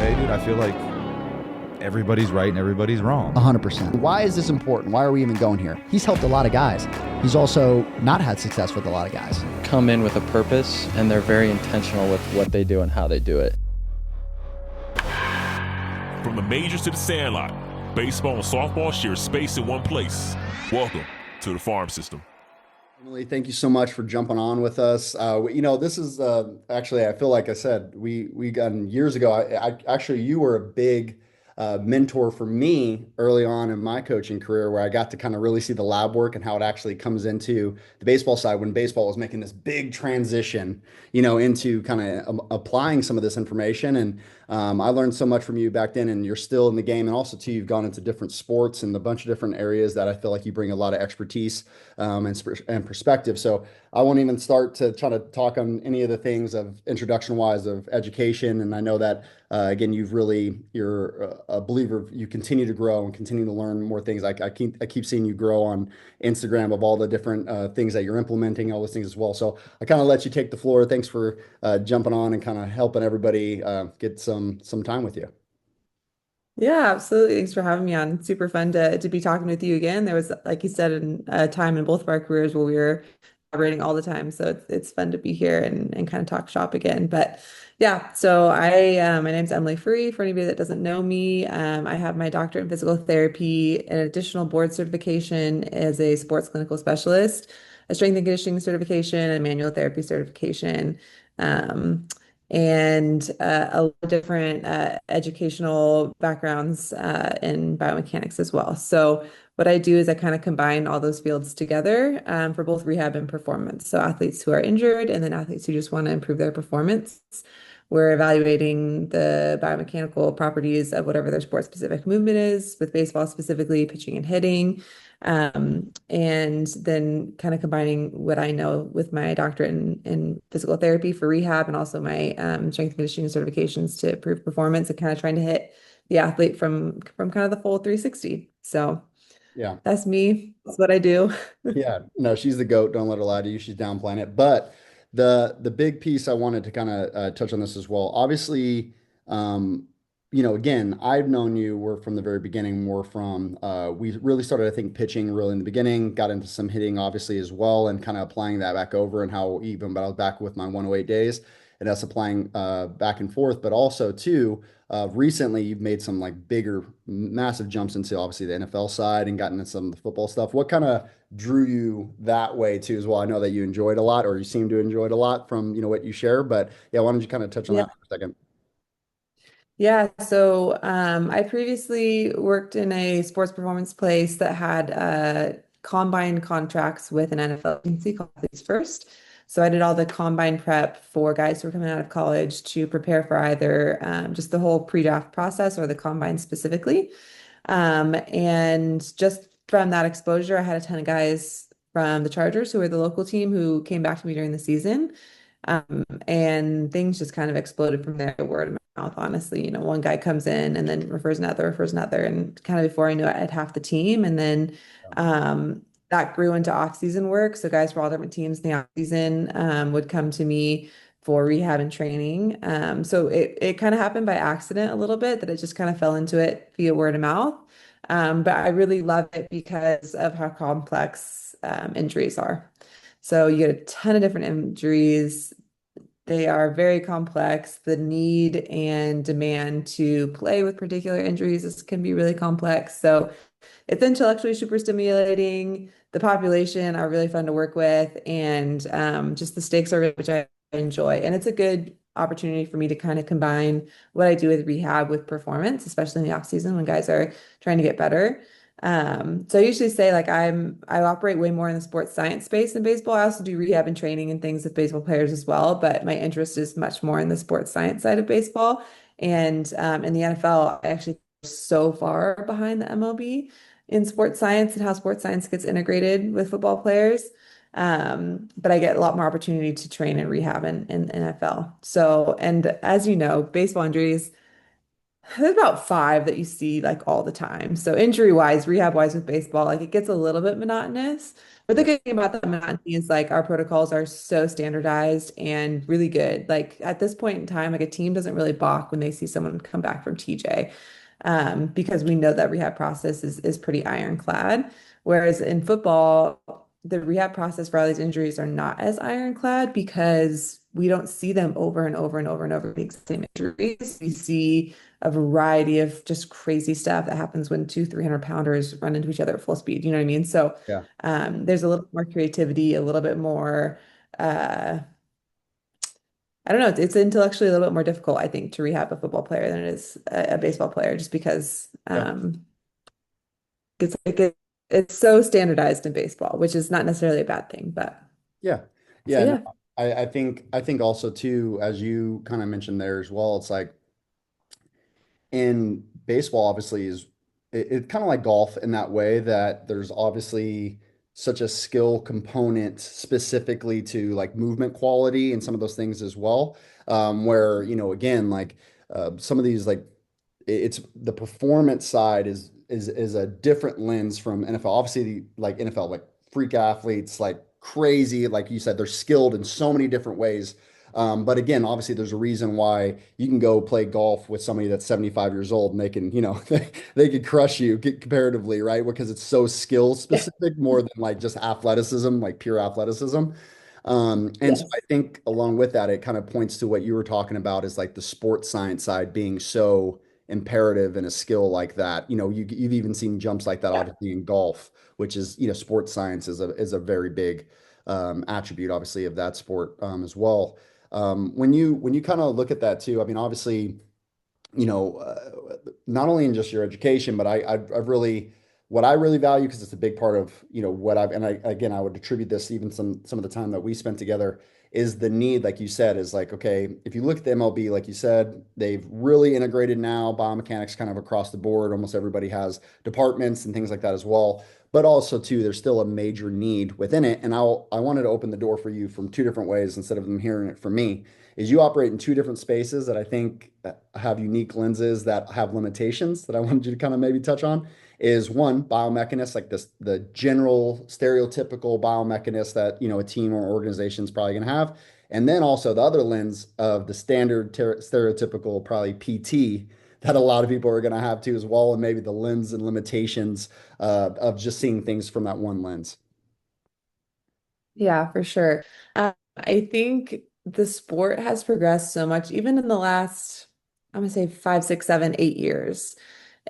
day, dude, I feel like everybody's right and everybody's wrong. 100%. Why is this important? Why are we even going here? He's helped a lot of guys. He's also not had success with a lot of guys. Come in with a purpose, and they're very intentional with what they do and how they do it. From the majors to the sandlot, baseball and softball share space in one place. Welcome to the farm system. Emily, thank you so much for jumping on with us. This is actually, I feel like I said, we got years ago. Actually, you were a big mentor for me early on in my coaching career, where I got to kind of really see the lab work and how it actually comes into the baseball side when baseball was making this big transition, into kind of applying some of this information. And I learned so much from you back then, and you're still in the game. And also, too, you've gone into different sports and a bunch of different areas that I feel like you bring a lot of expertise and perspective. So I won't even start to try to talk on any of the things of introduction wise of education. And I know that, again, you're a believer. You continue to grow and continue to learn more things. I keep seeing you grow on Instagram of all the different things that you're implementing, all those things as well. So I kind of let you take the floor. Thanks for jumping on and kind of helping everybody get some time with you. Yeah, absolutely. Thanks for having me on. Super fun to be talking with you again. There was, like you said, a time in both of our careers where we were collaborating all the time. So it's fun to be here and kind of talk shop again. But yeah, so my name's Emily Ferree. For anybody that doesn't know me, I have my doctorate in physical therapy, an additional board certification as a sports clinical specialist, a strength and conditioning certification, and manual therapy certification. And a lot of different educational backgrounds in biomechanics as well. So what I do is I kind of combine all those fields together for both rehab and performance. So athletes who are injured and then athletes who just want to improve their performance. We're evaluating the biomechanical properties of whatever their sport-specific movement is, with baseball specifically, pitching and hitting. And then kind of combining what I know with my doctorate in physical therapy for rehab and also my strength and conditioning certifications to improve performance and kind of trying to hit the athlete from kind of the full 360. So Yeah. that's me. That's what I do. Yeah. No, she's the GOAT. Don't let her lie to you. She's downplaying it. But the big piece I wanted to kind of touch on this as well. Obviously, again, I've known you, we're from the very beginning, more from we really started, I think, pitching really in the beginning, got into some hitting obviously as well, and kind of applying that back over and how even, but I was back with my 108 days and that's applying back and forth. But also too, recently you've made some like bigger, massive jumps into obviously the NFL side and gotten into some of the football stuff. What kind of drew you that way too as well? I know that you enjoyed a lot, or you seem to enjoy it a lot from, what you share, but yeah, why don't you kind of touch on Yeah. that for a second? Yeah, so I previously worked in a sports performance place that had combine contracts with an NFL agency called Athletes First. So I did all the combine prep for guys who were coming out of college to prepare for either just the whole pre-draft process or the combine specifically. And just from that exposure, I had a ton of guys from the Chargers who were the local team who came back to me during the season. And things just kind of exploded from there, word of mouth, honestly. One guy comes in and then refers another. And kind of before I knew it, I had half the team. And then that grew into off-season work. So guys for all different teams in the off-season would come to me for rehab and training. So it kind of happened by accident a little bit, that it just kind of fell into it via word of mouth. But I really love it because of how complex injuries are. So you get a ton of different injuries. They are very complex. The need and demand to play with particular can be really complex. So it's intellectually super stimulating. The population are really fun to work with, and just the stakes are really, which I enjoy. And it's a good opportunity for me to kind of combine what I do with rehab with performance, especially in the off season when guys are trying to get better. So I usually say like I operate way more in the sports science space in baseball. I also do rehab and training and things with baseball players as well, but my interest is much more in the sports science side of baseball. And in the NFL, I actually so far behind the MLB in sports science and how sports science gets integrated with football players. But I get a lot more opportunity to train and rehab in NFL. So, and as you know, baseball injuries There's about five that you see like all the time. So injury wise, rehab wise with baseball, like it gets a little bit monotonous. But the Yeah. good thing about the monotony is like our protocols are so standardized and really good. Like at this point in time, like a team doesn't really balk when they see someone come back from TJ, because we know that rehab process is pretty ironclad. Whereas in football, the rehab process for all these injuries are not as ironclad because we don't see them over and over and over and over the exact same injuries. We see a variety of just crazy stuff that happens when two 300-pounders run into each other at full speed. You know what I mean? So Yeah. there's a little more creativity, a little bit more, uh, I don't know, it's intellectually a little bit more difficult, I think, to rehab a football player than it is a baseball player, just because Yeah. it's like it's so standardized in baseball, which is not necessarily a bad thing, but Yeah. so Yeah. No, yeah. I think also too, as you kind of mentioned there as well, it's like in baseball, obviously, is it's kind of like golf in that way that there's obviously such a skill component specifically to like movement quality and some of those things as well. Where, again, like some of these like it's the performance side is a different lens from NFL. Obviously, like NFL, like freak athletes, like crazy, like you said, they're skilled in so many different ways. But again, obviously, there's a reason why you can go play golf with somebody that's 75 years old and they can, they could crush you comparatively, right? Because it's so skill Yeah. specific more than like just athleticism, like pure athleticism. And so I Yes. think along with that, it kind of points to what you were talking about is like the sports science side being so imperative in a skill like that. You've even seen jumps like that, Yeah. obviously in golf, which is, sports science is a very big attribute, obviously, of that sport as well. When you kind of look at that too, I mean, obviously, not only in just your education, but I've really, what I really value, because it's a big part of, what again, I would attribute this even some of the time that we spent together is the need, like you said, is like, okay, if you look at the MLB, like you said, they've really integrated now biomechanics kind of across the board. Almost everybody has departments and things like that as well. But also too, there's still a major need within it. And I wanted to open the door for you from two different ways instead of them hearing it from me is you operate in two different spaces that I think have unique lenses that have limitations that I wanted you to kind of maybe touch on. Is one biomechanist, like this, the general stereotypical biomechanist that a team or organization is probably going to have, and then also the other lens of the standard stereotypical probably PT that a lot of people are going to have too as well, and maybe the lens and limitations of just seeing things from that one lens. Yeah, for sure. I think the sport has progressed so much, even in the last, I'm gonna say 5, 6, 7, 8 years.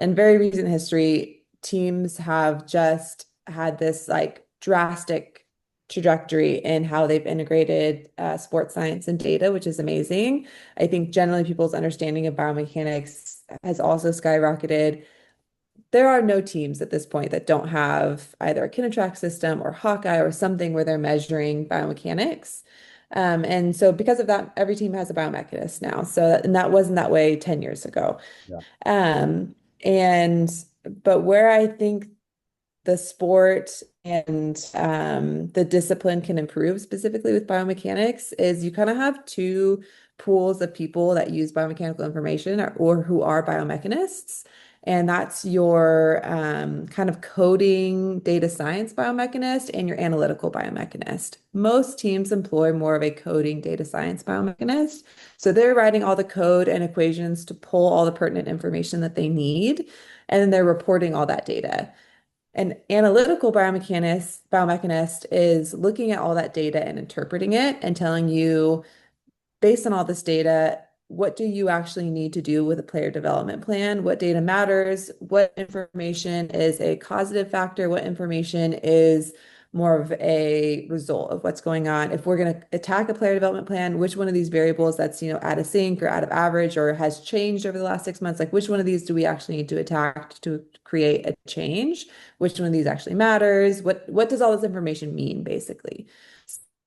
In very recent history, teams have just had this like drastic trajectory in how they've integrated sports science and data, which is amazing. I think generally people's understanding of biomechanics has also skyrocketed. There are no teams at this point that don't have either a Kinetrack system or Hawkeye or something where they're measuring biomechanics. And so because of that, every team has a biomechanist now. And that wasn't that way 10 years ago. Yeah. Um, and but where I think the sport and the discipline can improve specifically with biomechanics is you kind of have two pools of people that use biomechanical information or who are biomechanists. And that's your kind of coding data science biomechanist and your analytical biomechanist. Most teams employ more of a coding data science biomechanist. So they're writing all the code and equations to pull all the pertinent information that they need, and then they're reporting all that data. An analytical biomechanist is looking at all that data and interpreting it and telling you, based on all this data, what do you actually need to do with a player development plan? What data matters? What information is a causative factor? What information is more of a result of what's going on? If we're going to attack a player development plan, which one of these variables that's, out of sync or out of average or has changed over the last 6 months, like which one of these do we actually need to attack to create a change? Which one of these actually matters? What does all this information mean, basically?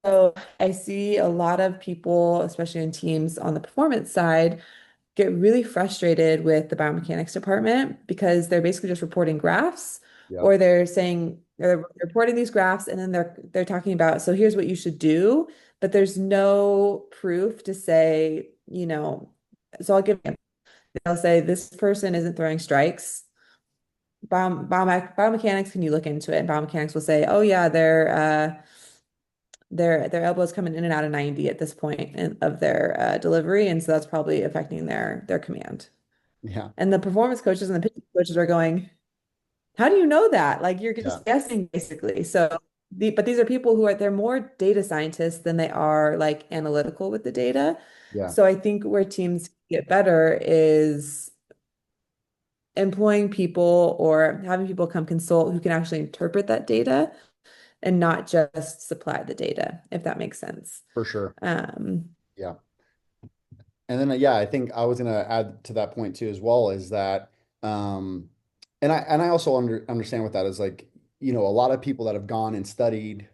So I see a lot of people, especially in teams on the performance side, get really frustrated with the biomechanics department because they're basically just reporting graphs, Yep. or they're saying they're reporting these graphs and then they're talking about, so here's what you should do, but there's no proof to say, so I'll give you They'll say this person isn't throwing strikes. Biomechanics, can you look into it? And biomechanics will say, oh yeah, their elbow's coming in and out of 90 at this point of their delivery, and so that's probably affecting their command. Yeah. And the performance coaches and the pitching coaches are going, how do you know that? Like you're Yeah. just guessing basically. So but these are people who are they're more data scientists than they are like analytical with the data. Yeah. So I think where teams get better is employing people or having people come consult who can actually interpret that data and not just supply the data, if that makes sense. For sure. Um, Yeah. And then, yeah, I think I was going to add to that point too, as well, is that, um, and I also understand what that is like, a lot of people that have gone and studied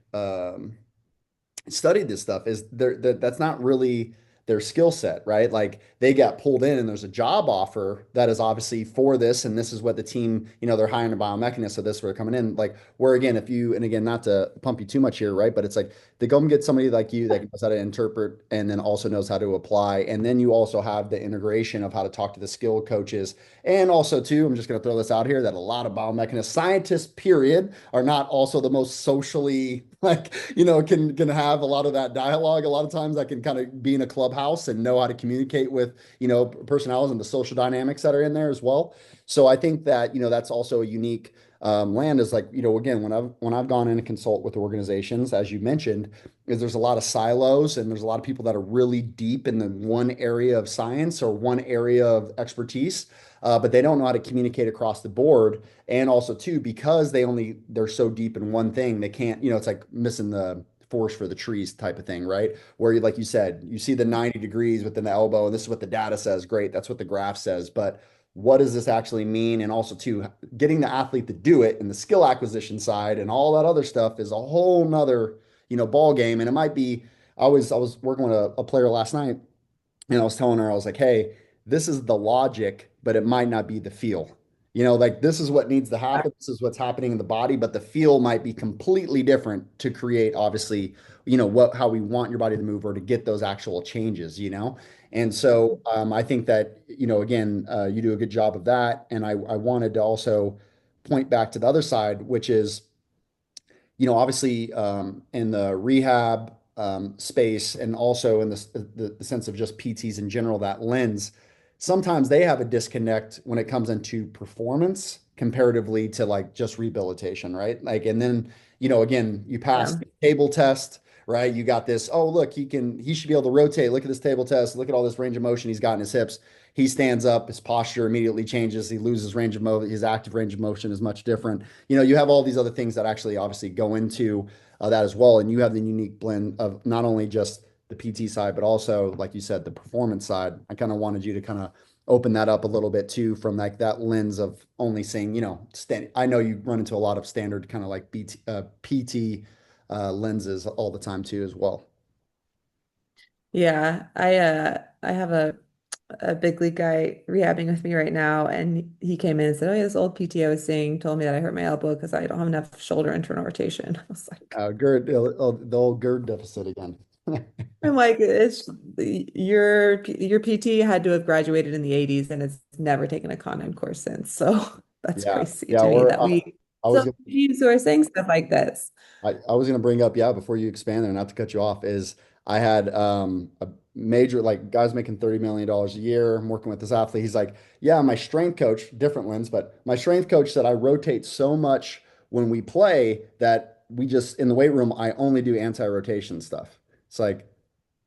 this stuff is that's not really their skill set, right? Like they got pulled in and there's a job offer that is obviously for this, and this is what the team, they're hiring a biomechanist, so this is where they're coming in. Like where again, if you, and again, not to pump you too much here, right? But it's like they go and get somebody like you that knows how to interpret and then also knows how to apply. And then you also have the integration of how to talk to the skill coaches. And also too, I'm just going to throw this out here that a lot of biomechanists, scientists, period, are not also the most socially like, can have a lot of that dialogue. A lot of times I can kind of be in a clubhouse and know how to communicate with, personalities and the social dynamics that are in there as well. So I think that, that's also a unique land is like, again, when I've gone in and consult with organizations, as you mentioned, is there's a lot of silos and there's a lot of people that are really deep in the one area of science or one area of expertise, but they don't know how to communicate across the board. And also too, because they're so deep in one thing, they can't, it's like missing the forest for the trees type of thing, right? Where you, like you said, you see the 90 degrees within the elbow, and this is what the data says. Great. That's what the graph says. But what does this actually mean? And also too, getting the athlete to do it and the skill acquisition side and all that other stuff is a whole nother, ball game. And it might be, I was working with a player last night and I was telling her, I was like, hey, this is the logic, but it might not be the feel. Like this is what needs to happen. This is what's happening in the body, but the feel might be completely different to create, obviously, how we want your body to move or to get those actual changes. And so I think that, again, you do a good job of that. And I wanted to also point back to the other side, which is, obviously in the rehab space and also in the sense of just PTs in general, that lens, sometimes they have a disconnect when it comes into performance comparatively to like just rehabilitation, right? Like, and then, again, you pass yeah. the table test, right? You got this, oh, look, he should be able to rotate. Look at this table test. Look at all this range of motion he's got in his hips. He stands up, his posture immediately changes. He loses range of motion. His active range of motion is much different. You have all these other things that actually obviously go into that as well. And you have the unique blend of not only just the PT side, but also, like you said, the performance side. I kind of wanted you to kind of open that up a little bit too, from like that lens of only saying, I know you run into a lot of standard kind of like PT lenses all the time too, as well. Yeah, I have a big league guy rehabbing with me right now, and he came in and said, "Oh, yeah, this old PT I was seeing told me that I hurt my elbow because I don't have enough shoulder internal rotation." I was like, The old GERD deficit again. I'm like, it's your PT had to have graduated in the 80s and it's never taken a Con course since. So that's Yeah, crazy yeah. to me Or that we I was so gonna, PTs who are saying stuff like this. I was going to bring up, yeah, before you expand there, not to cut you off, is I had a major, like guys making $30 million a year. I'm working with this athlete. He's like, yeah, my strength coach, different lens, but my strength coach said I rotate so much when we play that we just, in the weight room, I only do anti-rotation stuff. It's like,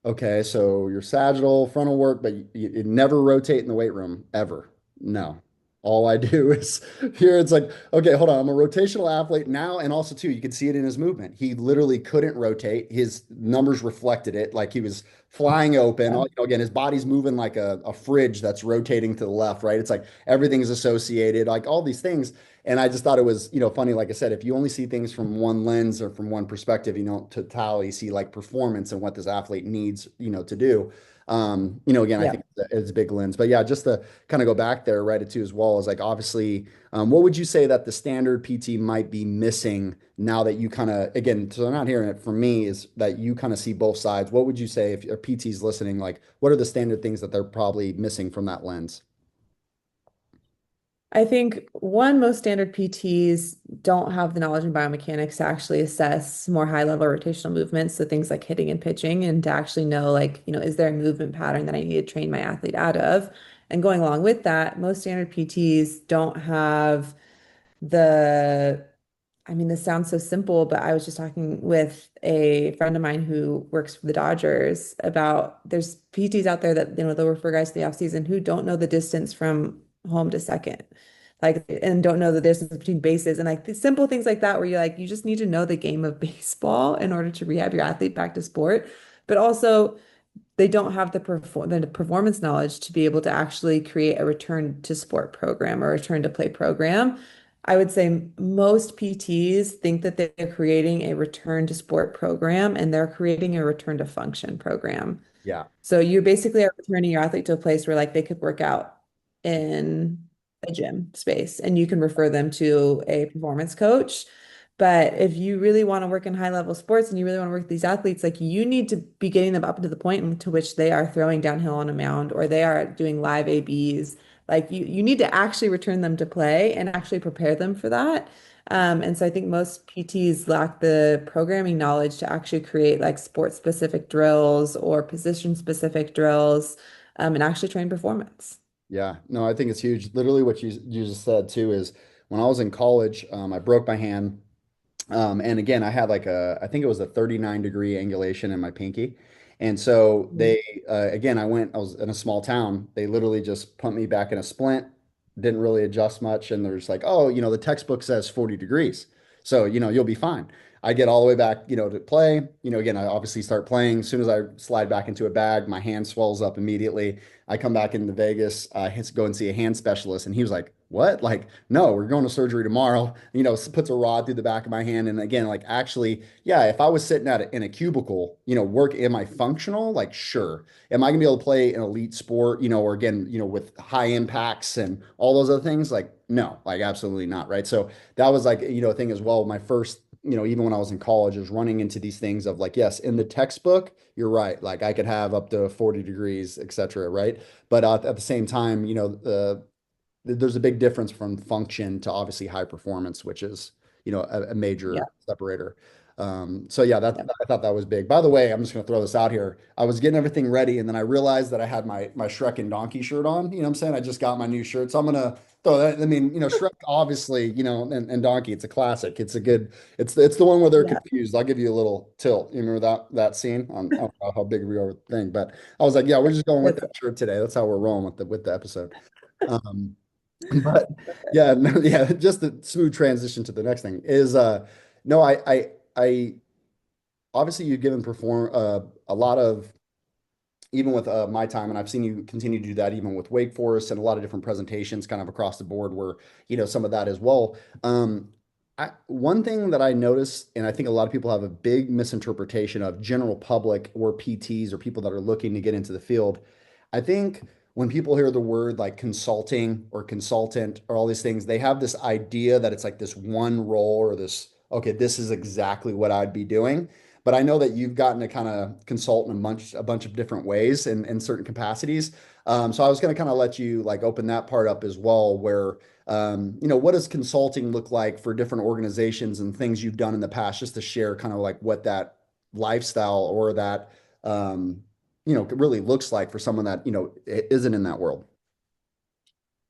okay, so your sagittal, frontal work, but you never rotate in the weight room ever. No. All I do is here it's like, okay, hold on. I'm a rotational athlete now. And also, too, you can see it in his movement. He literally couldn't rotate. His numbers reflected it. Like he was flying open. Yeah. Again, his body's moving like a fridge that's rotating to the left, right? It's like everything is associated, like all these things. And I just thought it was, funny. Like I said, if you only see things from one lens or from one perspective, you don't totality see like performance and what this athlete needs, to do. Again, I Yeah. think it's a big lens, but yeah, just to kind of go back there, right, it too, as well as like, obviously, what would you say that the standard PT might be missing now that you kind of, again, so I'm not hearing it from me, is that you kind of see both sides. What would you say if a PT's listening, like, what are the standard things that they're probably missing from that lens? I think one, most standard PTs don't have the knowledge in biomechanics to actually assess more high-level rotational movements, so things like hitting and pitching, and to actually know, like, is there a movement pattern that I need to train my athlete out of? And going along with that, most standard PTs don't have the I mean, this sounds so simple, but I was just talking with a friend of mine who works for the Dodgers about there's PTs out there that, they'll refer guys to the offseason who don't know the distance from home to second, like, and don't know the distance between bases. And like the simple things like that, where you're like, you just need to know the game of baseball in order to rehab your athlete back to sport. But also, they don't have the performance knowledge to be able to actually create a return to sport program or return to play program. I would say most PTs think that they're creating a return to sport program and they're creating a return to function program. Yeah. So you basically are returning your athlete to a place where like they could work out in a gym space and you can refer them to a performance coach. But if you really want to work in high level sports and you really want to work with these athletes, like you need to be getting them up to the point to which they are throwing downhill on a mound or they are doing live ABs. Like you need to actually return them to play and actually prepare them for that. And so I think most PTs lack the programming knowledge to actually create like sport specific drills or position specific drills, and actually train performance. Yeah, no, I think it's huge. Literally, what you just said too is when I was in college, I broke my hand, and again, I had like I think it was a 39-degree angulation in my pinky, and so Mhm. again, I was in a small town. They literally just put me back in a splint, didn't really adjust much, and there's like, oh, the textbook says 40 degrees, so you'll be fine. I get all the way back, to play. Again, I obviously start playing. As soon as I slide back into a bag, my hand swells up immediately. I come back into Vegas, go and see a hand specialist, and he was like, "What? Like, no, we're going to surgery tomorrow." Puts a rod through the back of my hand, and again, like, actually, yeah, if I was sitting in a cubicle, am I functional? Like, sure. Am I gonna be able to play an elite sport? Or again, with high impacts and all those other things? Like, no, like, absolutely not, right? So that was like, a thing as well. My first, even when I was in college, is running into these things of like, yes, in the textbook, you're right. Like I could have up to 40 degrees, et cetera, right? But at the same time, there's a big difference from function to obviously high performance, which is, a Yeah. major separator. So yeah, Yeah. I thought that was big. By the way, I'm just going to throw this out here. I was getting everything ready, and then I realized that I had my Shrek and Donkey shirt on. You know what I'm saying? I just got my new shirt, so I'm gonna throw that. I mean, Shrek, obviously, and Donkey, it's a classic. It's a good. It's the one where they're Yeah. confused. I'll give you a little tilt. You remember that scene? I don't know how big we are with the thing, but I was like, yeah, we're just going with That's that shirt today. That's how we're rolling with the episode. Um, but yeah, no, yeah, just the smooth transition to the next thing is no, I obviously you've given perform a lot of even with my time, and I've seen you continue to do that even with Wake Forest and a lot of different presentations kind of across the board where, some of that as well. One thing that I noticed, and I think a lot of people have a big misinterpretation of general public or PTs or people that are looking to get into the field. I think when people hear the word like consulting or consultant or all these things, they have this idea that it's like this one role or this, okay, this is exactly what I'd be doing. But I know that you've gotten to kind of consult in a bunch of different ways in certain capacities. So I was going to kind of let you like open that part up as well, where what does consulting look like for different organizations and things you've done in the past, just to share kind of like what that lifestyle or that really looks like for someone that isn't in that world.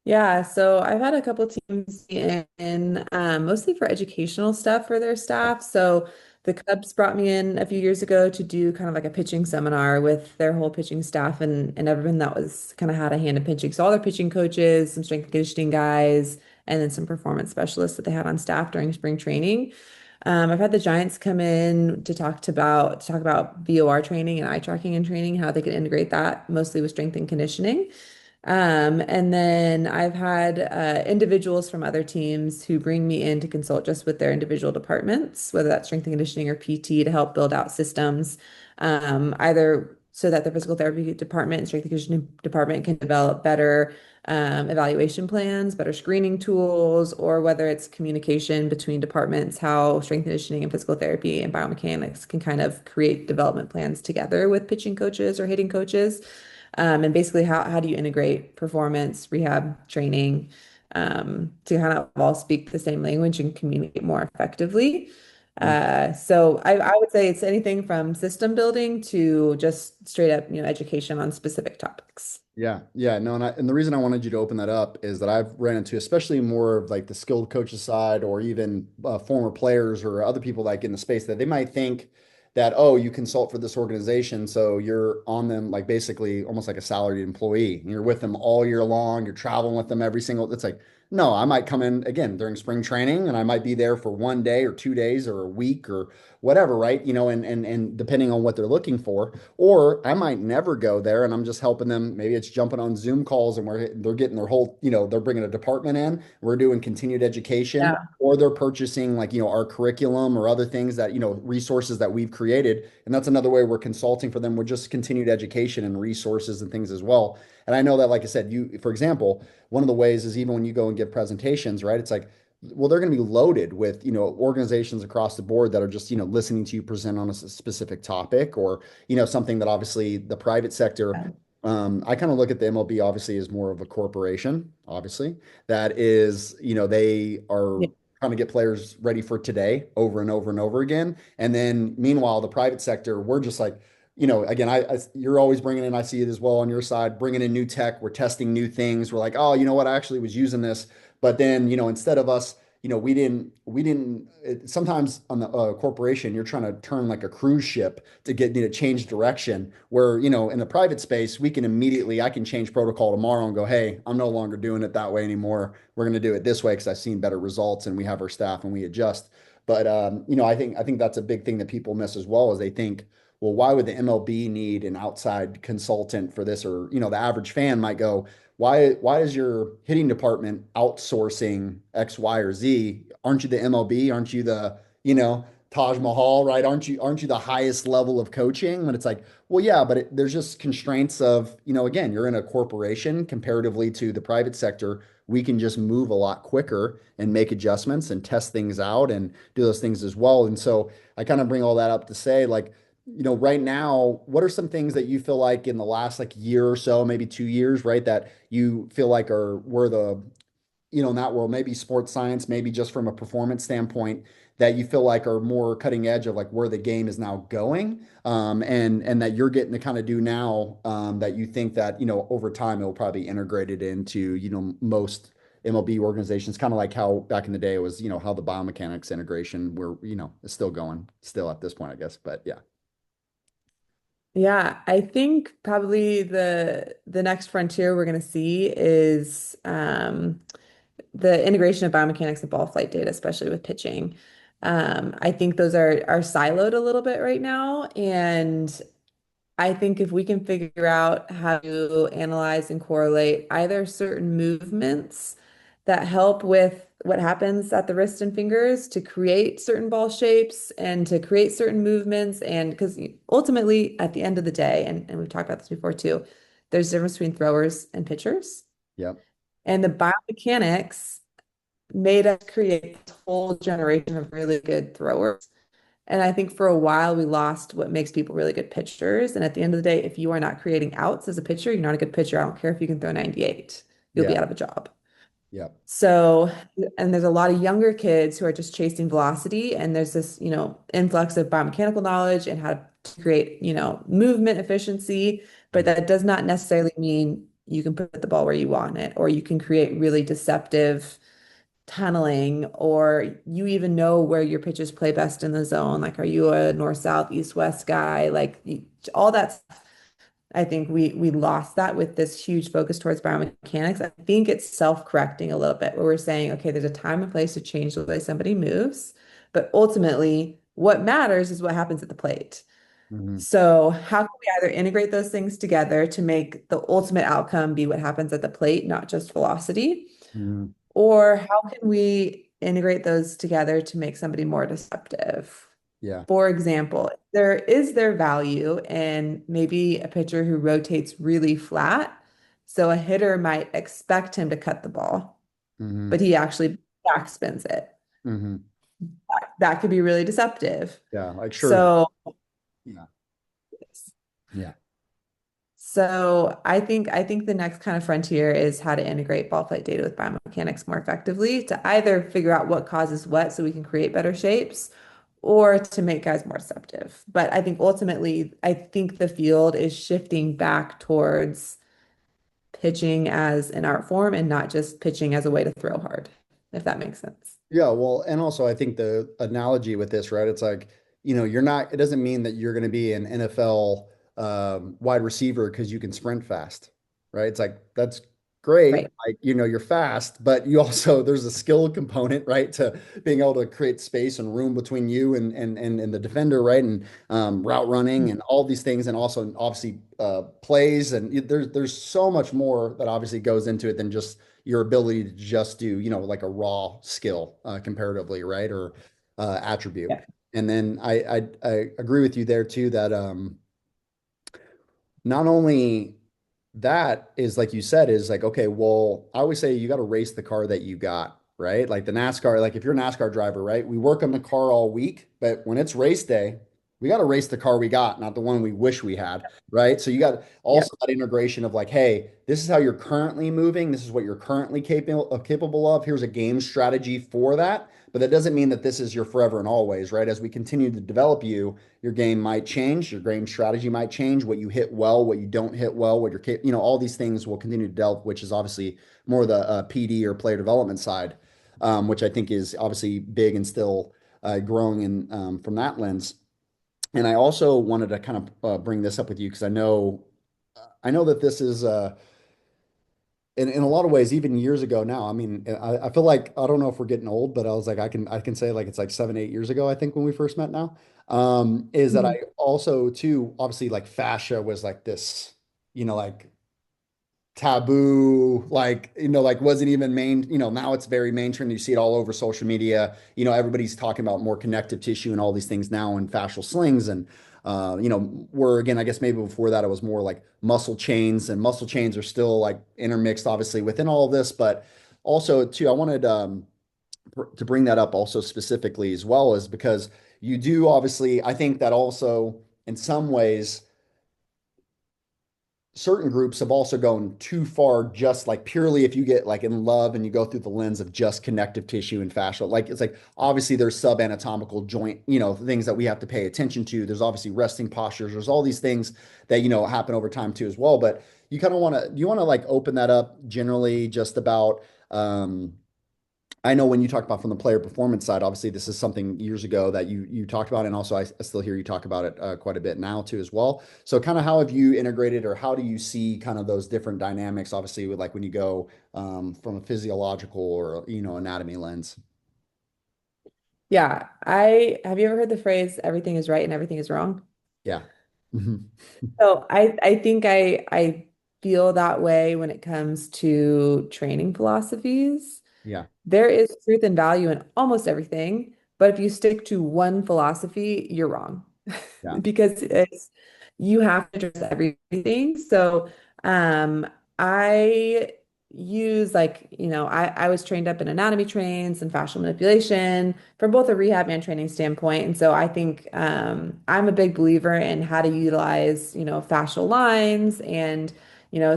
Yeah, so I've had a couple teams in mostly for educational stuff for their staff. So the Cubs brought me in a few years ago to do kind of like a pitching seminar with their whole pitching staff and everyone that was kind of had a hand in pitching. So all their pitching coaches, some strength and conditioning guys, and then some performance specialists that they had on staff during spring training. I've had the Giants come in to talk about VOR training and eye tracking and training, how they could integrate that mostly with strength and conditioning. And then I've had individuals from other teams who bring me in to consult just with their individual departments, whether that's strength and conditioning or PT, to help build out systems, either so that the physical therapy department and strength and conditioning department can develop better evaluation plans, better screening tools, or whether it's communication between departments, how strength and conditioning and physical therapy and biomechanics can kind of create development plans together with pitching coaches or hitting coaches. And basically, how do you integrate performance, rehab, training, to kind of all speak the same language and communicate more effectively. So I would say it's anything from system building to just straight up, education on specific topics. Yeah, yeah, no, and the reason I wanted you to open that up is that I've ran into, especially more of like the skilled coaches side, or even former players or other people like in the space, that they might think that, oh, you consult for this organization, so you're on them like basically almost like a salaried employee. You're with them all year long. You're traveling with them every single. It's like, no, I might come in again during spring training, and I might be there for 1 day or 2 days or a week or whatever, right? And depending on what they're looking for. Or I might never go there and I'm just helping them. Maybe it's jumping on Zoom calls and they're getting their whole, they're bringing a department in. We're doing continued education, Yeah. or they're purchasing like, our curriculum or other things that, resources that we've created. And that's another way we're consulting for them. We're just continued education and resources and things as well. And I know that, like I said, for example, one of the ways is even when you go and give presentations, right? It's like, well, they're going to be loaded with, organizations across the board that are just, listening to you present on a specific topic, or, something that obviously the private sector, I kind of look at the MLB obviously as more of a corporation, obviously, that is, they are Yeah. trying to get players ready for today over and over and over again. And then meanwhile, the private sector, we're just like, again, you're always bringing in, I see it as well on your side, bringing in new tech. We're testing new things. We're like, oh, you know what? I actually was using this. But then, instead of us, sometimes on the corporation, you're trying to turn like a cruise ship to change direction, where, in the private space, I can change protocol tomorrow and go, hey, I'm no longer doing it that way anymore. We're going to do it this way because I've seen better results, and we have our staff and we adjust. But, I think that's a big thing that people miss as well, is they think, well, why would the MLB need an outside consultant for this? Or, the average fan might go, why is your hitting department outsourcing X, Y, or Z? Aren't you the MLB? Aren't you the, Taj Mahal, right? Aren't you the highest level of coaching? But it's like, well, yeah, but there's just constraints of, again, you're in a corporation comparatively to the private sector. We can just move a lot quicker and make adjustments and test things out and do those things as well. And so I kind of bring all that up to say, like, right now, what are some things that you feel like in the last like year or so, maybe 2 years, right, that you feel like were the, in that world, maybe sports science, maybe just from a performance standpoint, that you feel like are more cutting edge of like where the game is now going, and that you're getting to kind of do now, that you think that, over time it will probably be integrated into, most MLB organizations, kind of like how back in the day it was, how the biomechanics integration is still going still at this point, I guess. But yeah. Yeah, I think probably the next frontier we're going to see is the integration of biomechanics and ball flight data, especially with pitching. I think those are siloed a little bit right now, and I think if we can figure out how to analyze and correlate either certain movements that help with what happens at the wrist and fingers to create certain ball shapes and to create certain movements, and because ultimately at the end of the day, and we've talked about this before too, there's a difference between throwers and pitchers. Yep. And the biomechanics made us create this whole generation of really good throwers. And I think for a while we lost what makes people really good pitchers. And at the end of the day, if you are not creating outs as a pitcher, you're not a good pitcher. I don't care if you can throw 98. You'll be Yeah. out of a job. Yep. So, and there's a lot of younger kids who are just chasing velocity, and there's this, influx of biomechanical knowledge and how to create, movement efficiency, but that does not necessarily mean you can put the ball where you want it, or you can create really deceptive tunneling, or you even know where your pitches play best in the zone. Like, are you a north, south, east, west guy? Like all that stuff. I think we lost that with this huge focus towards biomechanics. I think it's self-correcting a little bit, where we're saying, okay, there's a time and place to change the way somebody moves, but ultimately what matters is what happens at the plate. Mm-hmm. So how can we either integrate those things together to make the ultimate outcome be what happens at the plate, not just velocity? Mm-hmm. Or how can we integrate those together to make somebody more deceptive? Yeah. For example, there value in maybe a pitcher who rotates really flat. So a hitter might expect him to cut the ball, Mm-hmm. but he actually backspins it. Mm-hmm. That could be really deceptive. Yeah. Like, sure. So Yeah. Yeah. So I think the next kind of frontier is how to integrate ball flight data with biomechanics more effectively to either figure out what causes what so we can create better shapes or to make guys more receptive. But I think ultimately, I think the field is shifting back towards pitching as an art form and not just pitching as a way to throw hard, if that makes sense. Yeah, well, and also I think the analogy with this, right? It's like, you're not, it doesn't mean that you're going to be an NFL wide receiver because you can sprint fast, right? It's like, that's great. Right. Like, you're fast, but you also, there's a skill component, right? To being able to create space and room between you and the defender, right? And route running and all these things. And also obviously plays. And there's so much more that obviously goes into it than just your ability to just do, like a raw skill comparatively, right? Or attribute. Yeah. And then I agree with you there too that not only that is like you said, is like, okay, well, I always say you got to race the car that you got, right? Like the NASCAR, like if you're a NASCAR driver, right? We work on the car all week, but when it's race day, we got to race the car we got, not the one we wish we had, right? So you got Yeah. also that integration of like, hey, this is how you're currently moving. This is what you're currently capable of. Here's a game strategy for that. But that doesn't mean that this is your forever and always, right? As we continue to develop you, your game might change, your game strategy might change, what you hit well, what you don't hit well, what all these things will continue to develop, which is obviously more the PD or player development side, which I think is obviously big and still growing in from that lens. And I also wanted to kind of bring this up with you because I know that this is in a lot of ways, even years ago now. I mean, I feel like I don't know if we're getting old, but I was like, I can say like it's like 7, 8 years ago, I think when we first met now. Is that Mhm. I also too, obviously like fascia was like this, like taboo, like, like wasn't even now it's very mainstream. You see it all over social media. Everybody's talking about more connective tissue and all these things now and fascial slings. And, where again, I guess maybe before that it was more like muscle chains, and muscle chains are still like intermixed, obviously, within all of this. But also, too, I wanted to bring that up also specifically as well, is because you do obviously, I think that also in some ways certain groups have also gone too far, just like purely if you get like in love and you go through the lens of just connective tissue and fascia. Like it's like obviously there's subanatomical joint, things that we have to pay attention to. There's obviously resting postures. There's all these things that happen over time too as well. But you kind of want to, you want to like open that up generally just about I know when you talk about from the player performance side, obviously this is something years ago that you talked about, and also I still hear you talk about it quite a bit now too as well. So kind of how have you integrated, or how do you see kind of those different dynamics, obviously with like when you go from a physiological or anatomy lens? Yeah. I have you ever heard the phrase everything is right and everything is wrong? Yeah. Mhm. So I think I feel that way when it comes to training philosophies. Yeah. There is truth and value in almost everything, but if you stick to one philosophy, you're wrong Yeah. because you have to address everything. So I use I was trained up in anatomy trains and fascial manipulation from both a rehab and training standpoint. And so I think I'm a big believer in how to utilize, fascial lines and,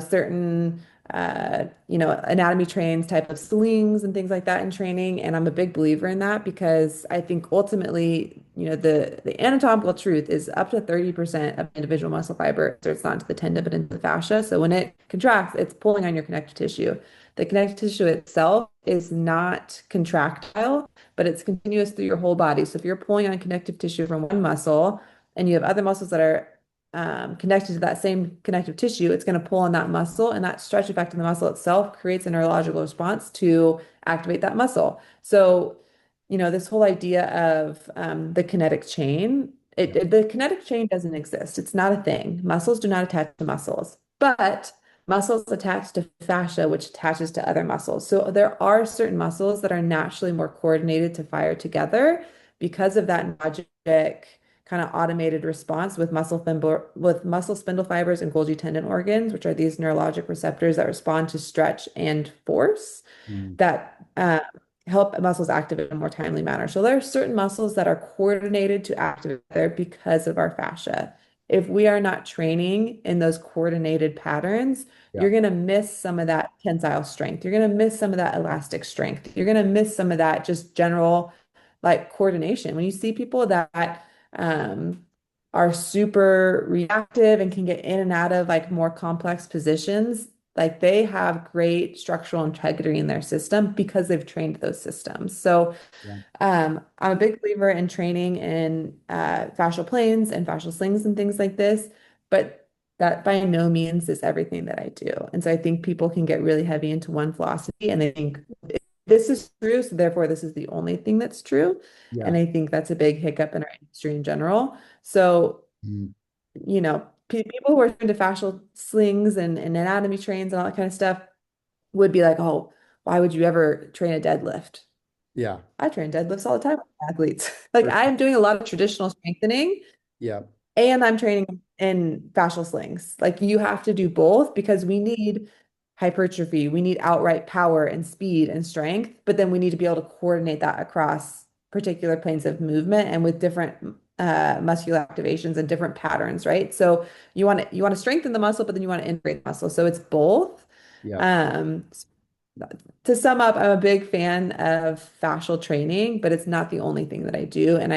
certain anatomy trains type of slings and things like that in training. And I'm a big believer in that because I think ultimately, the anatomical truth is up to 30% of individual muscle fiber. So it's not into the tendon, but into the fascia. So when it contracts, it's pulling on your connective tissue. The connective tissue itself is not contractile, but it's continuous through your whole body. So if you're pulling on connective tissue from one muscle and you have other muscles that are connected to that same connective tissue, it's going to pull on that muscle, and that stretch effect in the muscle itself creates a neurological response to activate that muscle. So, this whole idea of the kinetic chain, the kinetic chain doesn't exist. It's not a thing. Muscles do not attach to muscles, but muscles attach to fascia, which attaches to other muscles. So there are certain muscles that are naturally more coordinated to fire together because of that logic kind of automated response with muscle spindle fibers and Golgi tendon organs, which are these neurologic receptors that respond to stretch and force Mm. that help muscles activate in a more timely manner. So there are certain muscles that are coordinated to activate there because of our fascia. if we are not training in those coordinated patterns, Yeah. you're going to miss some of that tensile strength. You're going to miss some of that elastic strength. You're going to miss some of that just general like coordination. When you see people that um, are super reactive and can get in and out of like more complex positions, like they have great structural integrity in their system because they've trained those systems. So Yeah. I'm a big believer in training in fascial planes and fascial slings and things like this, but that by no means is everything that I do. And so I think people can get really heavy into one philosophy and they think this is true, so therefore this is the only thing that's true. Yeah. And I think that's a big hiccup in our industry in general. So, Mm. people who are into fascial slings and anatomy trains and all that kind of stuff would be like, oh, why would you ever train a deadlift? Yeah. I train deadlifts all the time with athletes. Like For sure. I'm doing a lot of traditional strengthening Yeah. and I'm training in fascial slings. Like you have to do both because we need hypertrophy, we need outright power and speed and strength, but then we need to be able to coordinate that across particular planes of movement and with different muscular activations and different patterns, right? So you want to strengthen the muscle, but then you want to integrate the muscle. So it's both. Yeah. Um, to sum up, I'm a big fan of fascial training, but it's not the only thing that I do. And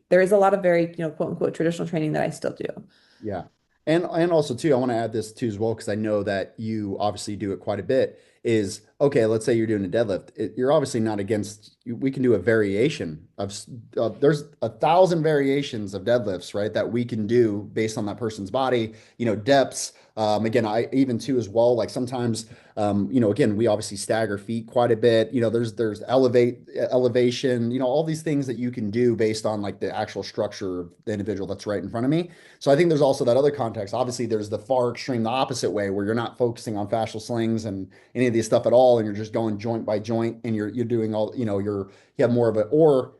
there is a lot of very, quote unquote traditional training that I still do. Yeah. And also too, I want to add this too as well, because I know that you obviously do it quite a bit, is okay, let's say you're doing a deadlift. You're obviously not against, we can do a variation of, there's 1,000 variations of deadlifts, right? That we can do based on that person's body, depths. Again, I even too as well, like sometimes, again, we obviously stagger feet quite a bit. There's elevation, all these things that you can do based on like the actual structure of the individual that's right in front of me. So I think there's also that other context. Obviously, there's the far extreme, the opposite way, where you're not focusing on fascial slings and any of these stuff at all, and you're just going joint by joint, and you're doing all, you have more of it, or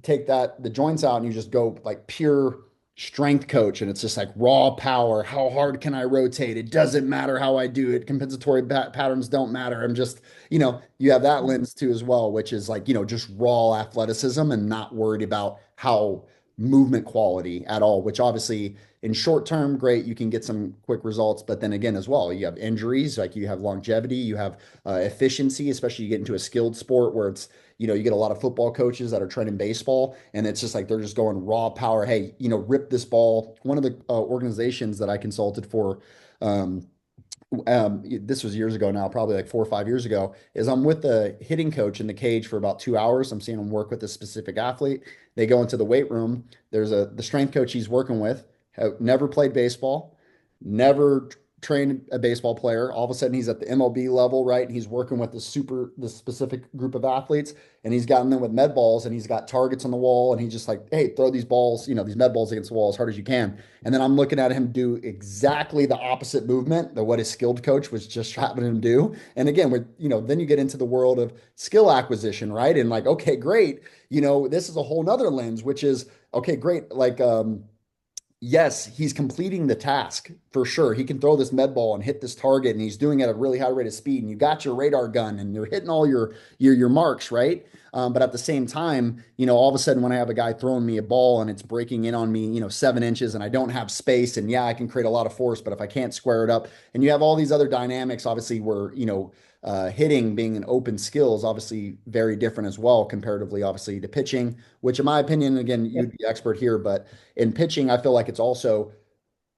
take the joints out and you just go like pure strength coach, and it's just like raw power. How hard can I rotate? It doesn't matter how I do it. Compensatory patterns don't matter. I'm just, you have that lens too as well, which is like, just raw athleticism and not worried about how movement quality at all, which obviously in short term, great, you can get some quick results. But then again, as well, you have injuries, like you have longevity, you have efficiency, especially you get into a skilled sport where it's, you get a lot of football coaches that are training baseball, and it's just like they're just going raw power. Hey, rip this ball. One of the organizations that I consulted for, um, this was years ago now, probably like 4 or 5 years ago, is I'm with the hitting coach in the cage for about 2 hours. I'm seeing him work with a specific athlete. They go into the weight room. There's the strength coach he's working with, never played baseball, never trained a baseball player. All of a sudden he's at the MLB level, right? And he's working with the specific group of athletes, and he's gotten them with med balls, and he's got targets on the wall, and he's just like, hey, throw these balls, these med balls against the wall as hard as you can. And then I'm looking at him do exactly the opposite movement that what his skilled coach was just having him do. And again, then you get into the world of skill acquisition, right? And like, okay, great. This is a whole nother lens, which is, okay, great. Like, yes, he's completing the task for sure. He can throw this med ball and hit this target, and he's doing it at a really high rate of speed. And you got your radar gun, and you're hitting all your marks, right? But at the same time, all of a sudden, when I have a guy throwing me a ball and it's breaking in on me, 7 inches, and I don't have space, and yeah, I can create a lot of force, but if I can't square it up, and you have all these other dynamics, obviously, where hitting being an open skill is obviously very different as well, comparatively, obviously, to pitching, which in my opinion, again, you'd be expert here, but in pitching, I feel like it's also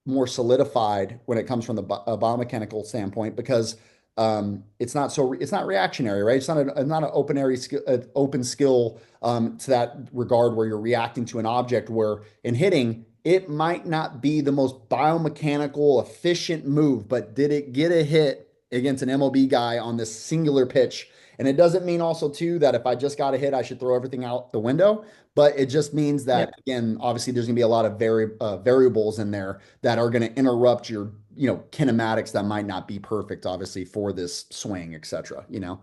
more solidified when it comes from the biomechanical standpoint, because it's not reactionary, right? It's not an open skill to that regard, where you're reacting to an object, where in hitting, it might not be the most biomechanical efficient move, but did it get a hit against an MLB guy on this singular pitch? And it doesn't mean also too that if I just got a hit, I should throw everything out the window. But it just means that, again, obviously there's going to be a lot of variables in there that are going to interrupt your, kinematics that might not be perfect, obviously, for this swing, et cetera, Yeah.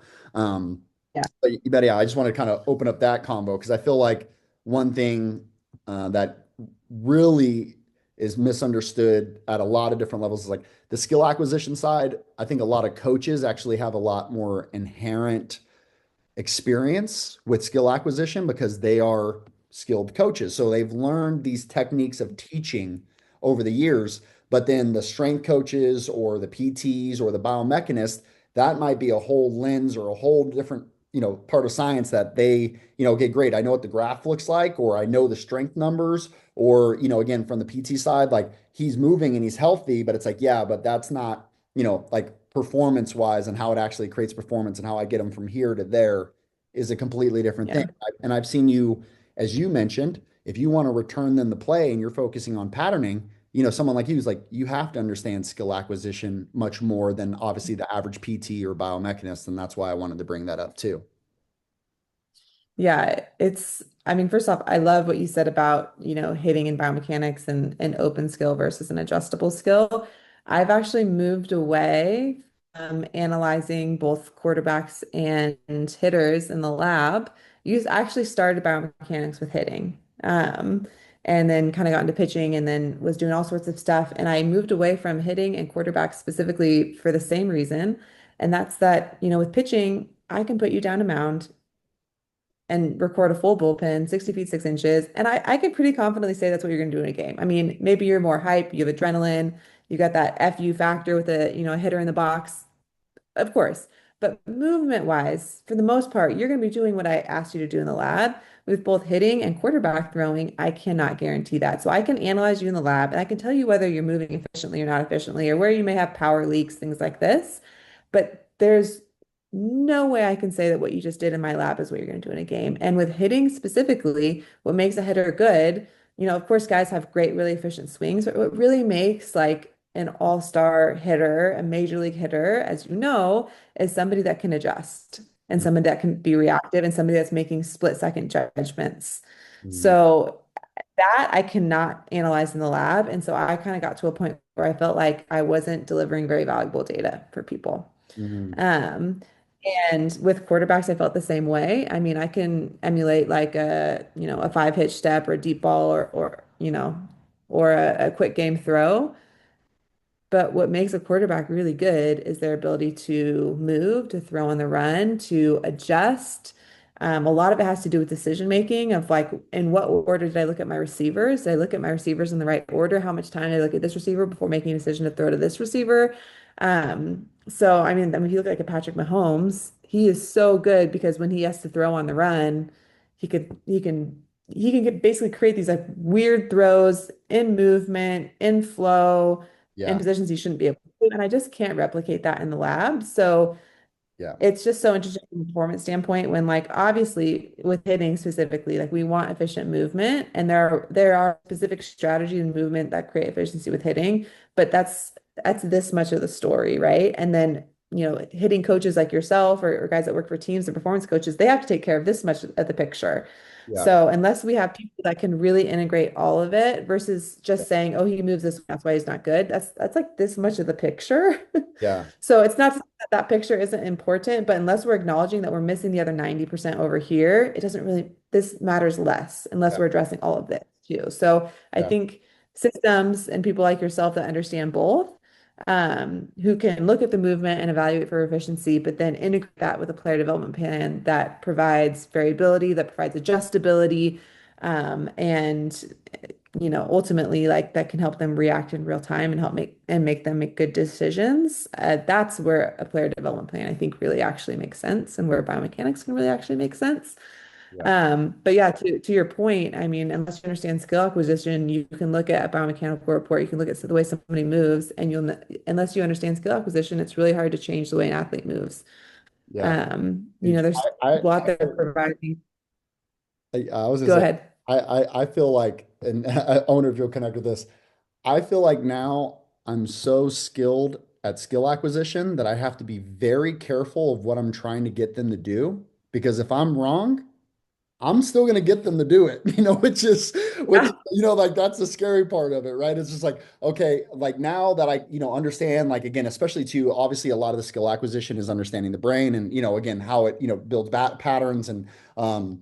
But yeah, I just want to kind of open up that combo, because I feel like one thing that really is misunderstood at a lot of different levels is like the skill acquisition side. I think a lot of coaches actually have a lot more inherent experience with skill acquisition because they are skilled coaches. So they've learned these techniques of teaching over the years. But then the strength coaches or the PTs or the biomechanists, that might be a whole lens or a whole different, part of science that they, okay, great. I know what the graph looks like, or I know the strength numbers, or, again, from the PT side, like he's moving and he's healthy, but it's like, yeah, but that's not, like performance wise and how it actually creates performance and how I get them from here to there is a completely different thing. Yeah. And I've seen you, as you mentioned, if you want to return them the play and you're focusing on patterning, someone like you is like, you have to understand skill acquisition much more than obviously the average PT or biomechanist. And that's why I wanted to bring that up too. Yeah, I mean, first off, I love what you said about, hitting in biomechanics and an open skill versus an adjustable skill. I've actually moved away from analyzing both quarterbacks and hitters in the lab. I actually started biomechanics with hitting, and then kind of got into pitching and then was doing all sorts of stuff. And I moved away from hitting and quarterbacks specifically for the same reason. And that's that, with pitching, I can put you down a mound and record a full bullpen, 60 feet, 6 inches. And I can pretty confidently say that's what you're going to do in a game. I mean, maybe you're more hype, you have adrenaline, you got that FU factor with a hitter in the box, of course. But movement wise, for the most part, you're going to be doing what I asked you to do in the lab. With both hitting and quarterback throwing, I cannot guarantee that. So I can analyze you in the lab and I can tell you whether you're moving efficiently or not efficiently, or where you may have power leaks, things like this. But there's no way I can say that what you just did in my lab is what you're going to do in a game. And with hitting specifically, what makes a hitter good, of course, guys have great, really efficient swings, but what really makes like an all-star hitter, a major league hitter, as you know, is somebody that can adjust and somebody that can be reactive and somebody that's making split-second judgments. Mhm. So that I cannot analyze in the lab. And so I kind of got to a point where I felt like I wasn't delivering very valuable data for people. Mhm. Um, and with quarterbacks, I felt the same way. I mean, I can emulate like a 5 pitch step or a deep ball or a quick game throw. But what makes a quarterback really good is their ability to move, to throw on the run, to adjust. A lot of it has to do with decision making of like, in what order did I look at my receivers? Did I look at my receivers in the right order? How much time did I look at this receiver before making a decision to throw to this receiver? So I mean, if you look at like a Patrick Mahomes, he is so good because when he has to throw on the run, he can basically create these like weird throws in movement, in flow in Yeah. positions you shouldn't be able to. And I just can't replicate that in the lab. So Yeah. it's just so interesting from a performance standpoint when like obviously with hitting specifically, like we want efficient movement and there are specific strategies and movement that create efficiency with hitting, but that's this much of the story, right? And then hitting coaches like yourself or guys that work for teams and performance coaches, they have to take care of this much of the picture. Yeah. So unless we have people that can really integrate all of it versus just saying, oh, he moves this way, that's why he's not good. That's like this much of the picture. Yeah. So it's not that that picture isn't important, but unless we're acknowledging that we're missing the other 90% over here, it doesn't really, this matters less unless Yeah. we're addressing all of this too. So I Yeah. think systems and people like yourself that understand both, who can look at the movement and evaluate for efficiency, but then integrate that with a player development plan that provides variability, that provides adjustability, and ultimately like that can help them react in real time and make them make good decisions. That's where a player development plan I think really actually makes sense and where biomechanics can really actually make sense. Yeah. But yeah, to your point, I mean, unless you understand skill acquisition, you can look at a biomechanical report, you can look at the way somebody moves, and unless you understand skill acquisition, it's really hard to change the way an athlete moves. Yeah. There's I, people out I, there providing. I was gonna Go say, ahead. I feel like, and I wonder if you'll connect with this. I feel like now I'm so skilled at skill acquisition that I have to be very careful of what I'm trying to get them to do. Because if I'm wrong, I'm still going to get them to do it, which, Yeah. like that's the scary part of it, right? It's just like, okay, like now that I, understand, like, again, especially too, obviously a lot of the skill acquisition is understanding the brain and, again, how it, builds patterns um,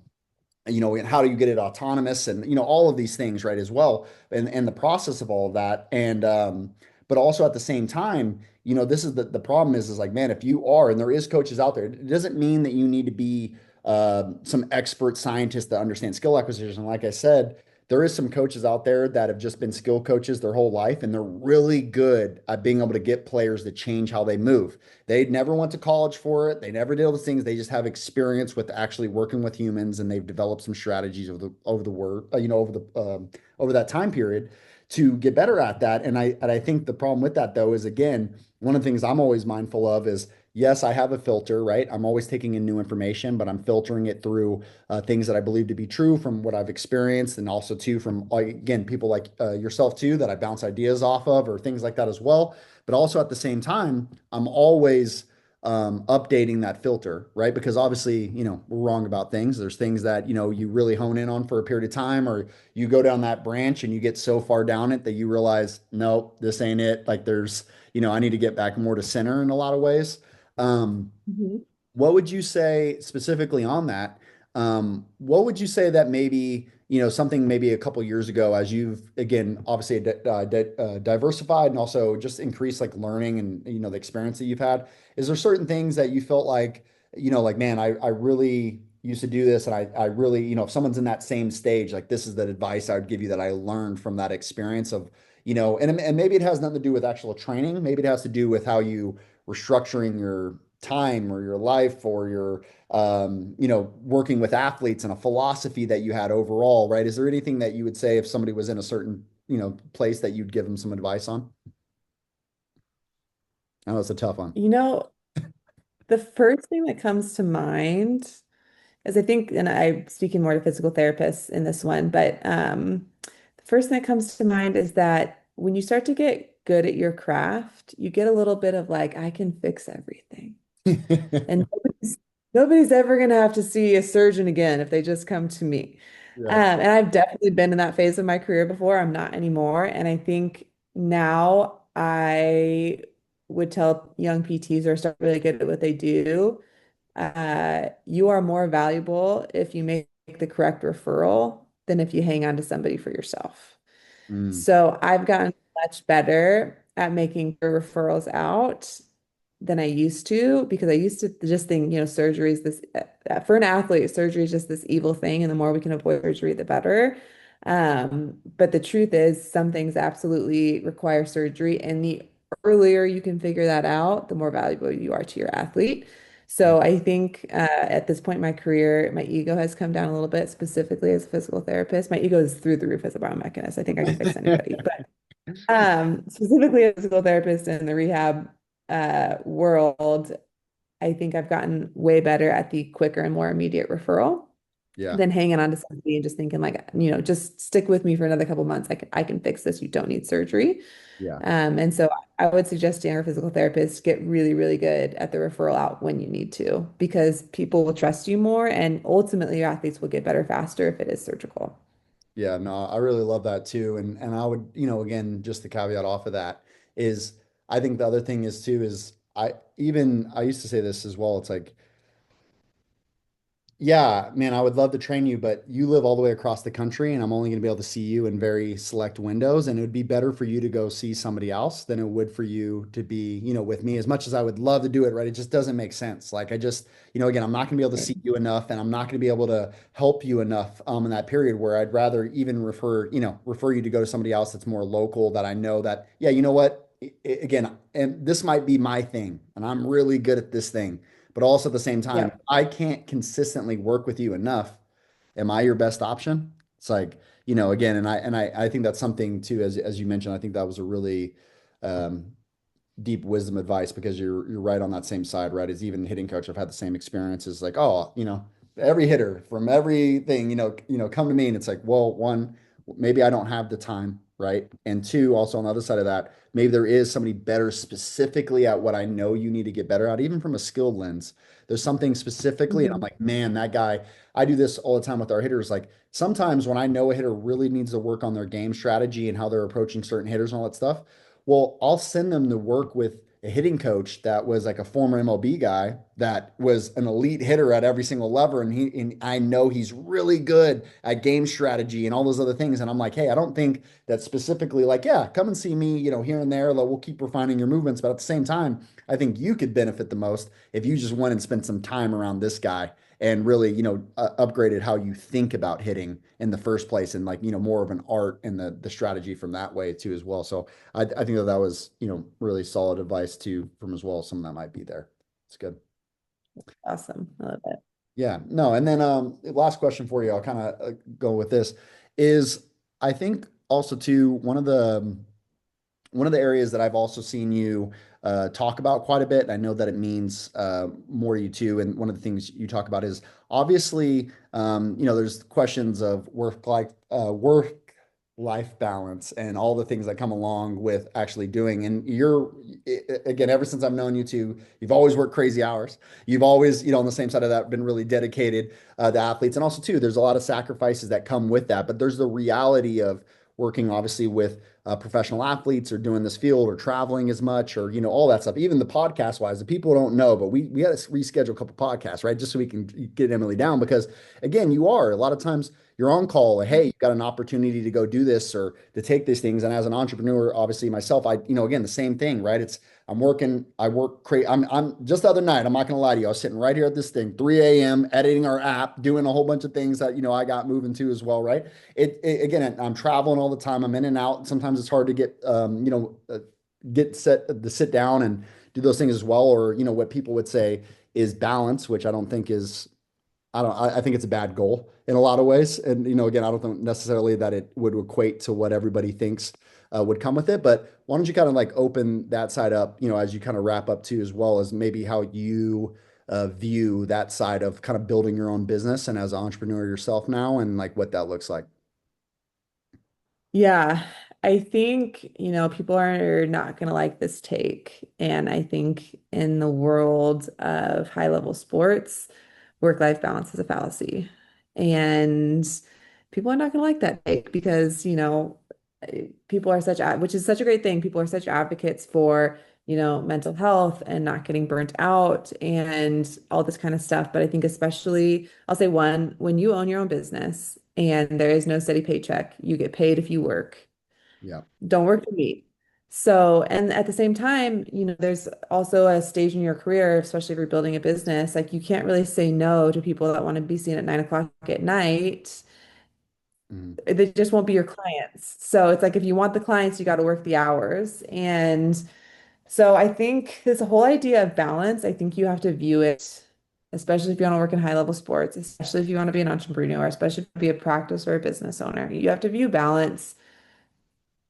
and how do you get it autonomous and, all of these things, right, as well. And the process of all of that. But also at the same time, this is the problem is like, man, if you are, and there is coaches out there, it doesn't mean that you need to be some expert scientist that understands skill acquisition. Like I said, there is some coaches out there that have just been skill coaches their whole life, and they're really good at being able to get players to change how they move. They never went to college for it. They never did all those things. They just have experience with actually working with humans, and they've developed some strategies over the word, over that time period to get better at that. And I think the problem with that though is, again, one of the things I'm always mindful of is, yes, I have a filter, right? I'm always taking in new information, but I'm filtering it through things that I believe to be true from what I've experienced, and also too from, again, people like yourself too, that I bounce ideas off of, or things like that as well. But also at the same time, I'm always updating that filter, right? Because obviously, we're wrong about things. There's things that, you really hone in on for a period of time, or you go down that branch and you get so far down it that you realize, nope, this ain't it. Like I need to get back more to center in a lot of ways. Um, Mhm. what would you say specifically on that? What would you say that maybe, something maybe a couple years ago, as you've, again, obviously diversified and also just increased like learning and, the experience that you've had, is there certain things that you felt like, like, man, I really used to do this, and I really, if someone's in that same stage, like, this is the advice I would give you that I learned from that experience of, and maybe it has nothing to do with actual training. Maybe it has to do with how you were structuring your time or your life, or your working with athletes, and a philosophy that you had overall, right? Is there anything that you would say if somebody was in a certain, place, that you'd give them some advice on? I know it's a tough one. You know, the first thing that comes to mind is, I think, and I'm speaking more to physical therapists in this one, but the first thing that comes to mind is that when you start to get good at your craft, you get a little bit of like, I can fix everything. And nobody's ever going to have to see a surgeon again if they just come to me. Yeah. And I've definitely been in that phase of my career before. I'm not anymore. And I think now I would tell young PTs who are starting really good at what they do, you are more valuable if you make the correct referral than if you hang on to somebody for yourself. Mm, So I've gotten much better at making referrals out than I used to, because I used to just think, surgery is this, for an athlete, surgery is just this evil thing. And the more we can avoid surgery, the better. But the truth is, some things absolutely require surgery. And the earlier you can figure that out, the more valuable you are to your athlete. yeah. So I think at this point in my career, my ego has come down a little bit, specifically as a physical therapist. My ego is through the roof as a biomechanist. I think I can fix anybody. But specifically as a physical therapist in the rehab world, I think I've gotten way better at the quicker and more immediate referral Yeah. than hanging on to somebody and just thinking like, just stick with me for another couple months. I can fix this. You don't need surgery. Yeah. And so I would suggest to younger physical therapists, get really, really good at the referral out when you need to, because people will trust you more, and ultimately your athletes will get better faster if it is surgical. Yeah, no, I really love that too. And I would, again, just the caveat off of that is, I think the other thing is too, is I used to say this as well. It's like, yeah, man, I would love to train you, but you live all the way across the country, and I'm only going to be able to see you in very select windows. And it would be better for you to go see somebody else than it would for you to be, with me. As much as I would love to do it, right? It just doesn't make sense. Like, I just, again, I'm not going to be able to Right. see you enough, and I'm not going to be able to help you enough in that period, where I'd rather even refer you to go to somebody else that's more local, that I know that, yeah, you know what? Again, and this might be my thing, and I'm really good at this thing. But also at the same time, Yep. I can't consistently work with you enough. Am I your best option? It's like, again, and I think that's something too, as you mentioned, I think that was a really um, deep wisdom advice, because you're right on that same side, right? As even hitting coach, I've had the same experiences. Like, oh, every hitter from everything, come to me, and it's like, well, one, maybe I don't have the time, right? And two, also on the other side of that, maybe there is somebody better specifically at what I know you need to get better at, even from a skilled lens. There's something specifically, and I'm Mhm. like, man, that guy. I do this all the time with our hitters. Like, sometimes when I know a hitter really needs to work on their game strategy and how they're approaching certain hitters and all that stuff, well, I'll send them to work with a hitting coach that was like a former MLB guy, that was an elite hitter at every single lever, and I know he's really good at game strategy and all those other things. And I'm like, hey, I don't think that specifically like, yeah, come and see me, here and there. Like, we'll keep refining your movements, but at the same time, I think you could benefit the most if you just went and spent some time around this guy and really, upgraded how you think about hitting in the first place, and like, more of an art and the strategy from that way too as well. So I think that was, really solid advice too from as well. Some of that might be there. It's good. Awesome. I love it. Yeah, no, and then last question for you, I'll kind of go with this is I think also too one of the areas that I've also seen you talk about quite a bit, and I know that it means more to you too. And one of the things you talk about is obviously, there's questions of work life balance and all the things that come along with actually doing. And again, ever since I've known you two, you've always worked crazy hours. You've always, on the same side of that, been really dedicated to athletes. And also too, there's a lot of sacrifices that come with that. But there's the reality of working obviously with professional athletes or doing this field or traveling as much or all that stuff. Even the podcast wise, the people don't know, but we had to reschedule a couple podcasts, right, just so we can get Emily down, because again, you are a lot of times you're on call, like, hey, you've got an opportunity to go do this or to take these things. And as an entrepreneur, obviously myself, again, the same thing, right? I work crazy. I'm just the other night, I'm not going to lie to you. I was sitting right here at this thing, 3 a.m., editing our app, doing a whole bunch of things that, I got moving to as well, right? Again, I'm traveling all the time. I'm in and out. Sometimes it's hard to get set to sit down and do those things as well. Or, what people would say is balance, which I don't think is, I think it's a bad goal in a lot of ways. And, again, I don't think necessarily that it would equate to what everybody thinks would come with it. But why don't you kind of like open that side up, as you kind of wrap up too, as well as maybe how you view that side of kind of building your own business and as an entrepreneur yourself now, and like what that looks like. Yeah, I think, people are not going to like this take. And I think in the world of high level sports, work-life balance is a fallacy. And people are not going to like that take because, people are which is such a great thing. People are such advocates for, mental health and not getting burnt out and all this kind of stuff. But I think especially, I'll say one, when you own your own business and there is no steady paycheck, you get paid if you work. Yeah. Don't work to meet. So, and at the same time, there's also a stage in your career, especially if you're building a business, like you can't really say no to people that want to be seen at 9 o'clock at night. Mhm. They just won't be your clients. So it's like if you want the clients, you got to work the hours. And so I think this whole idea of balance, I think you have to view it, especially if you want to work in high level sports, especially if you want to be an entrepreneur, especially if you be a practice or a business owner. You have to view balance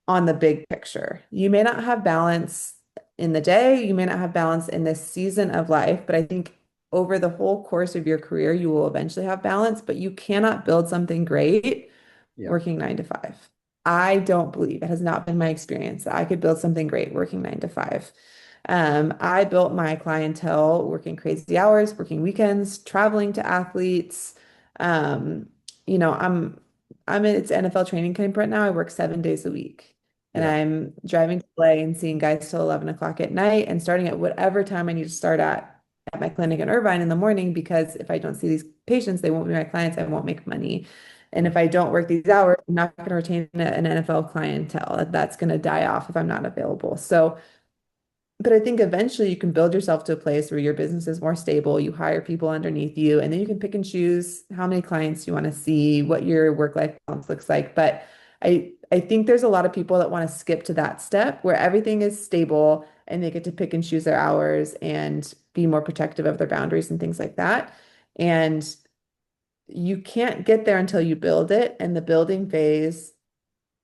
on the big picture. You may not have balance in the day, you may not have balance in this season of life, but I think over the whole course of your career, you will eventually have balance, but you cannot build something great Yeah. working 9 to 5. I don't believe it has not been my experience that I could build something great working 9 to 5. I built my clientele working crazy hours, working weekends, traveling to athletes. Um, I'm in it's NFL training camp right now. I work 7 days a week. And Yeah. I'm driving to play and seeing guys till 11 o'clock at night and starting at whatever time I need to start at my clinic in Irvine in the morning, because if I don't see these patients, they won't be my clients. I won't make money. And if I don't work these hours, I'm not going to retain an NFL clientele. That's going to die off if I'm not available. So, but I think eventually you can build yourself to a place where your business is more stable. You hire people underneath you, and then you can pick and choose how many clients you want to see, what your work-life balance looks like. But I think there's a lot of people that want to skip to that step where everything is stable and they get to pick and choose their hours and be more protective of their boundaries and things like that. And you can't get there until you build it. And the building phase,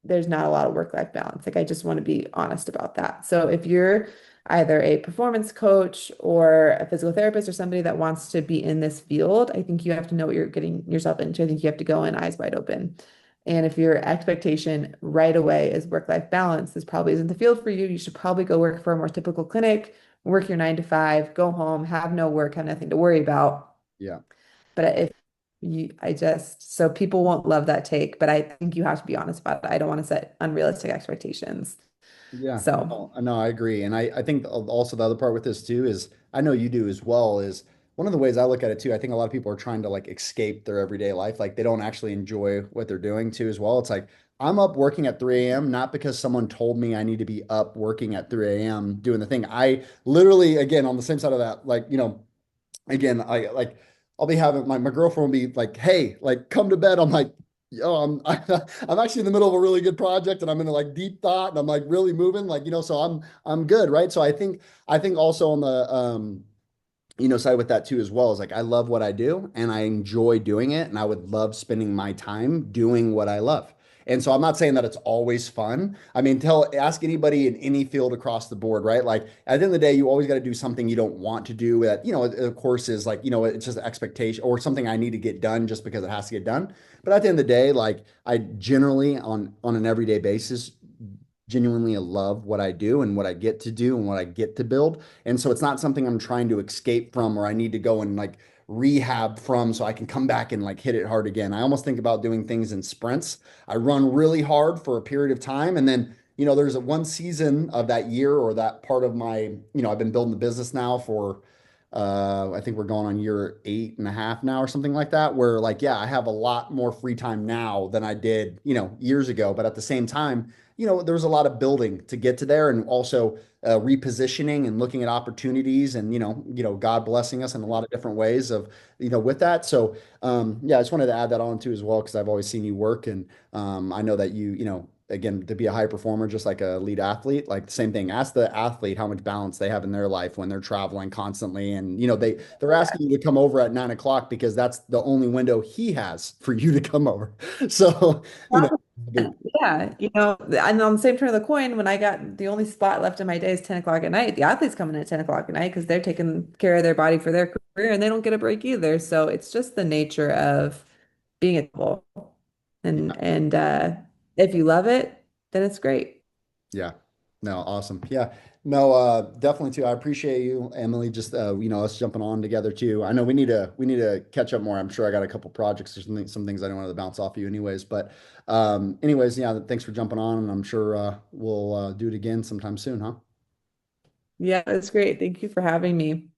there's not a lot of work-life balance. Like, I just want to be honest about that. So if you're either a performance coach or a physical therapist or somebody that wants to be in this field, I think you have to know what you're getting yourself into. I think you have to go in eyes wide open. And if your expectation right away is work-life balance, this probably isn't the field for you. You should probably go work for a more typical clinic, work your 9 to 5, go home, have no work, have nothing to worry about. Yeah. But if so people won't love that take, but I think you have to be honest about it. I don't want to set unrealistic expectations. Yeah, So. no, I agree. And I think also the other part with this too is I know you do as well is one of the ways I look at it too. I think a lot of people are trying to like escape their everyday life. Like they don't actually enjoy what they're doing too as well. It's like I'm up working at 3 a.m. not because someone told me I need to be up working at 3 a.m. doing the thing. I literally, again, on the same side of that, like, again, I like I'll be having my girlfriend will be like, "Hey, like come to bed." I'm like, "Yo, I'm actually in the middle of a really good project and I'm in a like deep thought and I'm like really moving like, so I'm good, right?" So I think also on the side with that too as well is like I love what I do and I enjoy doing it and I would love spending my time doing what I love. And so I'm not saying that it's always fun. I mean, ask anybody in any field across the board, right? Like at the end of the day, you always got to do something you don't want to do that, of course is like, it's just an expectation or something I need to get done just because it has to get done. But at the end of the day, like I generally on an everyday basis genuinely love what I do and what I get to do and what I get to build. And so it's not something I'm trying to escape from or I need to go and like rehab from so I can come back and like hit it hard again. I almost think about doing things in sprints. I run really hard for a period of time and then there's a one season of that year or that part of my, I've been building the business now for I think we're going on year 8.5 now or something like that, where like, yeah, I have a lot more free time now than I did, years ago. But at the same time, there was a lot of building to get to there and also repositioning and looking at opportunities and, God blessing us in a lot of different ways of, with that. So, yeah, I just wanted to add that on too as well, because I've always seen you work and I know that again, to be a high performer, just like a lead athlete, like the same thing. Ask the athlete how much balance they have in their life when they're traveling constantly. And, they're asking you to come over at 9 o'clock because that's the only window he has for you to come over. So, you know, Yeah, and on the same turn of the coin, when I got the only spot left in my day is 10 o'clock at night, the athletes come in at 10 o'clock at night because they're taking care of their body for their career and they don't get a break either. So it's just the nature of being a couple. And if you love it, then it's great. yeah. No, awesome. Yeah. No, definitely too. I appreciate you, Emily, just us jumping on together too. I know we need to catch up more. I'm sure I got a couple projects or some things I don't want to bounce off you anyways. But anyways, yeah, thanks for jumping on and I'm sure we'll do it again sometime soon, huh? Yeah, it's great. Thank you for having me.